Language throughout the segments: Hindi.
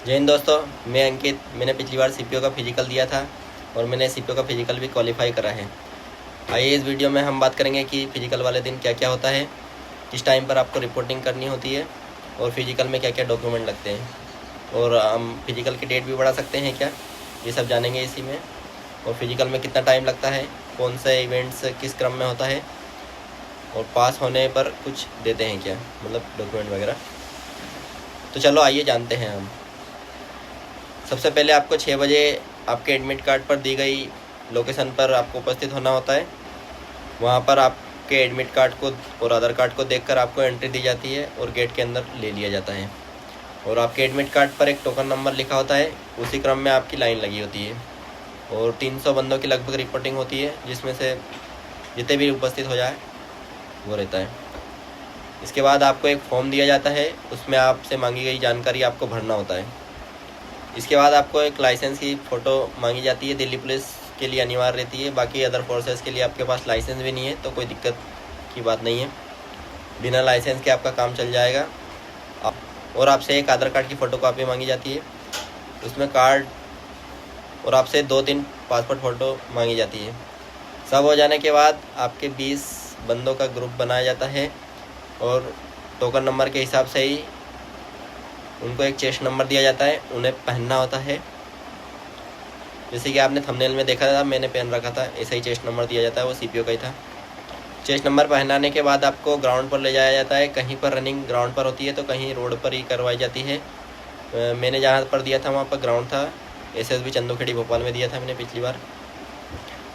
जय हिंद दोस्तों, मैं अंकित। मैंने पिछली बार सीपीओ का फिजिकल दिया था और मैंने सीपीओ का फिजिकल भी क्वालिफाई करा है। आइए इस वीडियो में हम बात करेंगे कि फिजिकल वाले दिन क्या क्या होता है, किस टाइम पर आपको रिपोर्टिंग करनी होती है और फिजिकल में क्या क्या डॉक्यूमेंट लगते हैं, और हम फिजिकल की डेट भी बढ़ा सकते हैं क्या, ये सब जानेंगे इसी में। और फिजिकल में कितना टाइम लगता है, कौन सा इवेंट्स किस क्रम में होता है, और पास होने पर कुछ देते हैं क्या, मतलब डॉक्यूमेंट वगैरह। तो चलो आइए जानते हैं हम। सबसे पहले आपको 6 बजे आपके एडमिट कार्ड पर दी गई लोकेशन पर आपको उपस्थित होना होता है। वहाँ पर आपके एडमिट कार्ड को और आधार कार्ड को देखकर आपको एंट्री दी जाती है और गेट के अंदर ले लिया जाता है। और आपके एडमिट कार्ड पर एक टोकन नंबर लिखा होता है, उसी क्रम में आपकी लाइन लगी होती है और 300 बंदों की लगभग रिपोर्टिंग होती है, जिसमें से जितने भी उपस्थित हो जाए वो रहता है। इसके बाद आपको एक फॉर्म दिया जाता है, उसमें आपसे मांगी गई जानकारी आपको भरना होता है। इसके बाद आपको एक लाइसेंस की फ़ोटो मांगी जाती है, दिल्ली पुलिस के लिए अनिवार्य रहती है। बाकी अदर फोर्सेस के लिए आपके पास लाइसेंस भी नहीं है तो कोई दिक्कत की बात नहीं है, बिना लाइसेंस के आपका काम चल जाएगा। और आपसे एक आधार कार्ड की फ़ोटो कॉपी मांगी जाती है, उसमें कार्ड और आपसे 2-3 पासपोर्ट फ़ोटो मांगी जाती है। सब हो जाने के बाद आपके 20 बंदों का ग्रुप बनाया जाता है और टोकन नंबर के हिसाब से ही उनको एक चेस्ट नंबर दिया जाता है, उन्हें पहनना होता है। जैसे कि आपने थंबनेल में देखा था, मैंने पहन रखा था, ऐसा ही चेस्ट नंबर दिया जाता है, वो सीपीओ का ही था। चेस्ट नंबर पहनाने के बाद आपको ग्राउंड पर ले जाया जाता है। कहीं पर रनिंग ग्राउंड पर होती है तो कहीं रोड पर ही करवाई जाती है। मैंने जहाँ पर दिया था वहाँ पर ग्राउंड था, एसएसबी चंदूखेड़ी भोपाल में दिया था मैंने पिछली बार।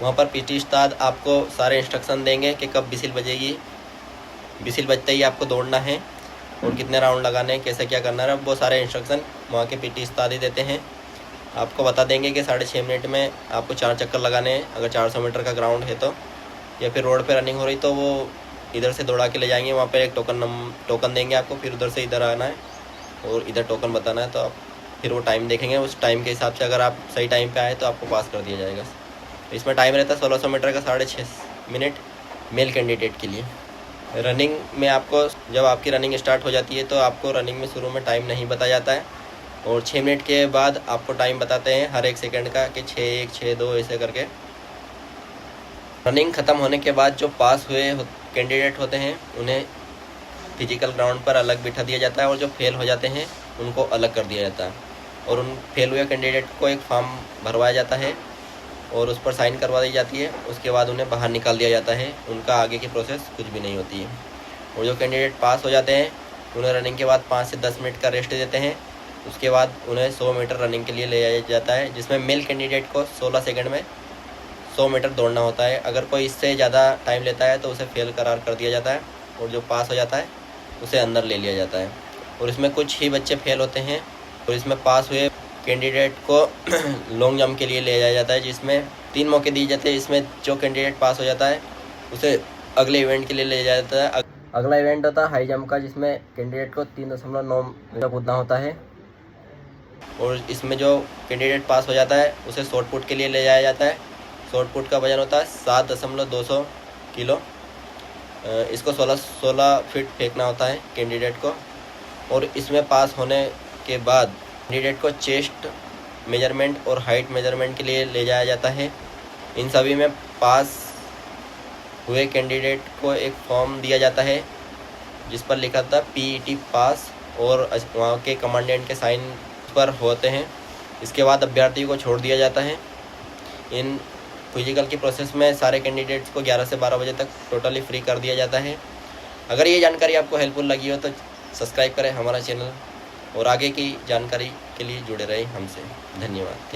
वहाँ पर पीटी उस्ताद आपको सारे इंस्ट्रक्शन देंगे कि कब बिसिल बजेगी, बिसिल बजते ही आपको दौड़ना है और कितने राउंड लगाने हैं, कैसे क्या करना है, वो सारे इंस्ट्रक्शन वहाँ के पीटी उस्ताद ही देते हैं। आपको बता देंगे कि 6.5 मिनट में आपको 4 चक्कर लगाने हैं, अगर 400 मीटर का ग्राउंड है तो, या फिर रोड पे रनिंग हो रही तो वो इधर से दौड़ा के ले जाएंगे। वहाँ पे एक टोकन देंगे आपको, फिर उधर से इधर आना है और इधर टोकन बताना है। तो आप फिर वो टाइम देखेंगे, उस टाइम के हिसाब से अगर आप सही टाइम पे आए तो आपको पास कर दिया जाएगा। इसमें टाइम रहता है 1600 मीटर का 6.5 मिनट मेल कैंडिडेट के लिए। रनिंग में आपको जब आपकी रनिंग स्टार्ट हो जाती है तो आपको रनिंग में शुरू में टाइम नहीं बताया जाता है और 6 मिनट के बाद आपको टाइम बताते हैं हर एक सेकंड का कि 6-1 6-2 ऐसे करके। रनिंग ख़त्म होने के बाद जो पास हुए कैंडिडेट होते हैं उन्हें फिजिकल ग्राउंड पर अलग बिठा दिया जाता है और जो फेल हो जाते हैं उनको अलग कर दिया जाता है। और उन फेल हुए कैंडिडेट को एक फॉर्म भरवाया जाता है और उस पर साइन करवा दी जाती है। उसके बाद उन्हें बाहर निकाल दिया जाता है, उनका आगे की प्रोसेस कुछ भी नहीं होती है। और जो कैंडिडेट पास हो जाते हैं उन्हें रनिंग के बाद 5 से 10 मिनट का रेस्ट देते हैं। उसके बाद उन्हें 100 मीटर रनिंग के लिए ले जाया जाता है, जिसमें मेल कैंडिडेट को 16 सेकंड में 100 मीटर दौड़ना होता है। अगर कोई इससे ज़्यादा टाइम लेता है तो उसे फेल करार कर दिया जाता है और जो पास हो जाता है उसे अंदर ले लिया जाता है। और इसमें कुछ ही बच्चे फेल होते हैं और इसमें पास हुए कैंडिडेट को लॉन्ग जंप के लिए ले जाया जाता है, जिसमें 3 मौके दिए जाते हैं। इसमें जो कैंडिडेट पास हो जाता है उसे अगले इवेंट के लिए ले जाया जाता है। अगला इवेंट होता है हाई जंप का, जिसमें कैंडिडेट को 3.9 मीटर कूदना होता है। और इसमें जो कैंडिडेट पास हो जाता है उसे शॉर्ट पुट के लिए ले जाया जाता है। शॉर्ट पुट का वजन होता है 7.200 किलो। इसको 16 फीट फेंकना होता है कैंडिडेट को। और इसमें पास होने के बाद कैंडिडेट को चेस्ट मेजरमेंट और हाइट मेजरमेंट के लिए ले जाया जाता है। इन सभी में पास हुए कैंडिडेट को एक फॉर्म दिया जाता है जिस पर लिखा था पीईटी पास, और वहाँ के कमांडेंट के साइन पर होते हैं। इसके बाद अभ्यर्थी को छोड़ दिया जाता है। इन फिजिकल की प्रोसेस में सारे कैंडिडेट्स को 11 से 12 बजे तक टोटली फ्री कर दिया जाता है। अगर ये जानकारी आपको हेल्पफुल लगी हो तो सब्सक्राइब करें हमारा चैनल और आगे की जानकारी के लिए जुड़े रहें हमसे। धन्यवाद।